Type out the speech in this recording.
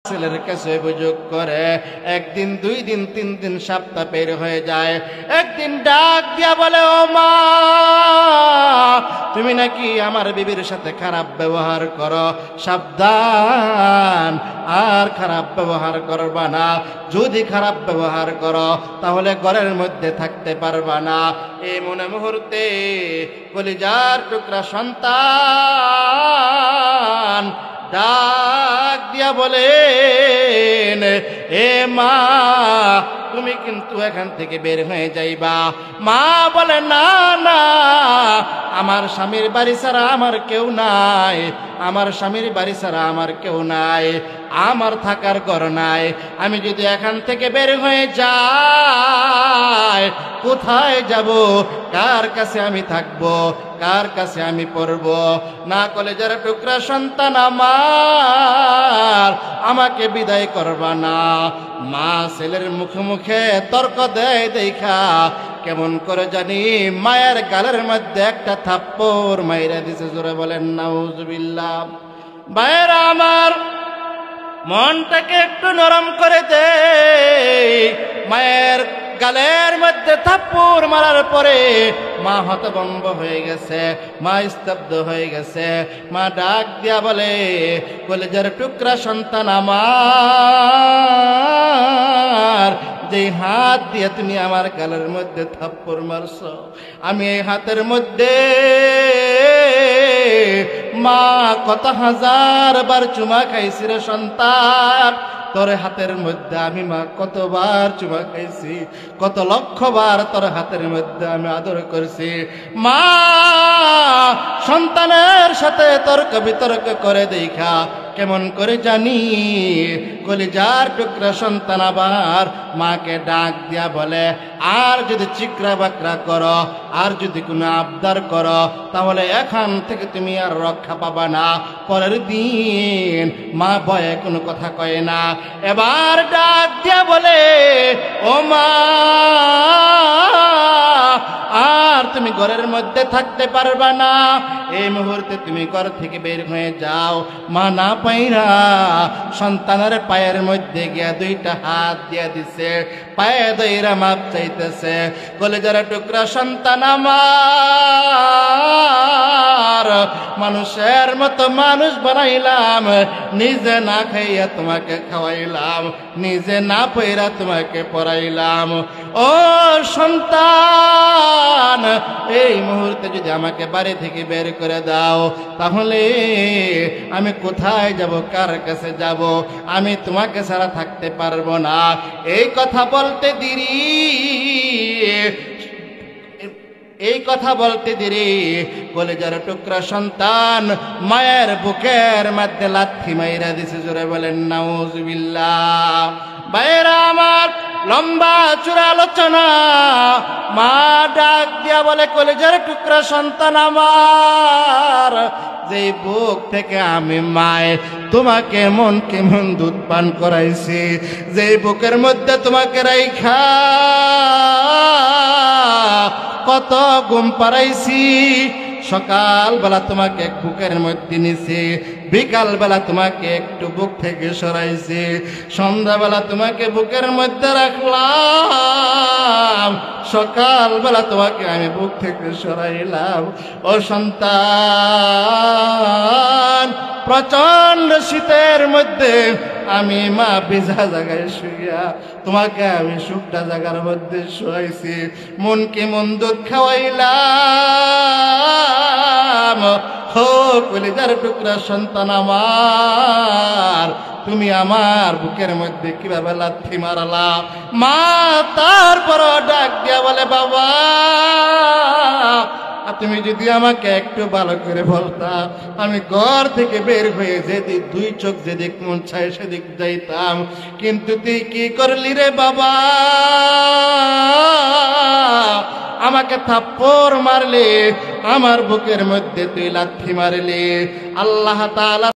ছেলের কাছে অভিযোগ করে। একদিন, 2 দিন, 3 দিন, সপ্তাহ বের হয়ে যায়। একদিন ডাক দিয়া বলে, ও মা, তুমি নাকি আমার বিবির সাথে খারাপ ব্যবহার করো, সাবধান, আর খারাপ ব্যবহার করবা না। যদি খারাপ ব্যবহার করো তাহলে ঘরের মধ্যে থাকতে পারবা না। এই মনে মুহূর্তে কলিজার টুকরা সন্তান ডাক দিয়া বলেন, এ মা, তুমি কিন্তু এখান থেকে বের হয়ে যাইবা। মা বলে, না না, আমার স্বামীর বাড়ি ছাড়া আমার কেউ নাই, আমার স্বামীর বাড়ি ছাড়া আমার কেউ নাই, আমার থাকার ঘর নাই। আমি যদি এখান থেকে বের হয়ে যাই, কোথায় যাব? কার কাছে আমি থাকব? কার কাছে আমি পড়ব? না কলেজের টুকরা সন্তান আমার, আমাকে বিদায় করবা না। মা ছেলের মুখে মুখে তর্ক দেয় দেখা কেমন করে জানি মায়ের গালের মধ্যে একটা থাপ্পড় মাইরা দিছে। জোরে বলেন নাউজুবিল্লাহ। ভাইরা আমার, মনটাকে একটু নরম করে দে। মায়ের গালের মধ্যে থাপ্পড় মারার পরে মা হতভম্ব হয়ে গেছে, মা স্তব্ধ হয়ে গেছে। মা ডাক দিয়া বলে, কলেজের টুকরা সন্তান আমার, যে হাত দিয়ে তুমি আমার গালের মধ্যে থাপ্পড় মারছো, আমি এই হাতের মধ্যে মা কত হাজার বার চুমা খাইছি রে সন্তান। তোর হাতের মধ্যে আমি মা কতবার চুমা খাইছি, কত লক্ষ বার তোর হাতের মধ্যে আমি আদর করছি। মা সন্তানের সাথে তর্ক বিতর্ক করে দেখা কেমন করে জানি কলিজার টুকরা সন্তান আবার মাকে ডাক দিয়া বলে, আর যদি চিকরা বাকরা করো, আর যদি কোনো আবদার করো, তাহলে এখান থেকে তুমি আর রক্ষা পাবা না। পরের দিন মা ভয়ে কোনো কথা কয় না। এবার ডাক দিয়া বলে, ও মা, আর তুমি ঘরের মধ্যে থাকতে পারবা না। এই মুহূর্তে তুমি ঘর থেকে বের হয়ে যাও। মা না পাইরা সন্তানের পায়ের মধ্যে গিয়া 2টা হাত দিয়া দিছে, পায়ে দইরা মাপ চাইতেছে। কলেজের টুকরা সন্তান আমার, মানুষের মতো মানুষ বানাইলাম, নিজে না খাইয়া তোমাকে খাওয়াইলাম, নিজে না পইরা তোমাকে পড়াইলাম। ও সন্তান, এই মুহূর্তে যদি আমাকে বাড়ি থেকে বের করে দাও, তাহলে আমি কোথায় যাব? কার কাছে যাব? আমি তোমাকে ছাড়া থাকতে পারবো না। এই কথা বলতে দেরি কলেজার টুকরা সন্তান মায়ের বুকের মধ্যে লাথি মাইরা দিছে। জোরে বলেন নাউজুবিল্লাহ। ভাইরা আমার, লম্বা চূড়া আলোচনা। মা ডাক দিয়া বলে, কলেজার টুকরা সন্তান আমার, যে বুক থেকে আমি মায়ে তোমাকে মন কেমন দুধ পান করাইছি, যে বুকের মধ্যে তোমাকে রাইখা কত ঘুম পাড়াইছি, সকাল বেলা তোমাকে বুকের মধ্যে নিছি, বিকাল বেলা তোমাকে একটু বুক থেকে সরাইছি, সন্ধ্যাবেলা তোমাকে বুকের মধ্যে রাখলাম, সকাল বেলা তোমাকে আমি বুক থেকে সরাইলাম। ও সন্তান, প্রচন্ড শীতের মধ্যে আমি মা ভিজা জায়গায় শুইয়া তোমাকে আমি শুকনা জায়গার মধ্যে শুয়াইছি, মনকে মন দুধ খাওয়াইলাম। হো কলিজার টুকরা সন্তান আমার, তুমি আমার বুকের মধ্যে কিভাবে লাথি মারলা? মা তারপর ডাক দিয়া বলে, বাবা, তুমি যদি আমাকে একটু ভালো করে বলতা, আমি ঘর থেকে বের হয়ে যেদিক 2 চোখ যেদিক মন চায় সেদিক যাইতাম, কিন্তু তুই কি করলি রে বাবা? আমাকে থাপ্পড় মারলে, আমার বুকের মধ্যে তুই লাথি মারলি। আল্লাহ তাআলা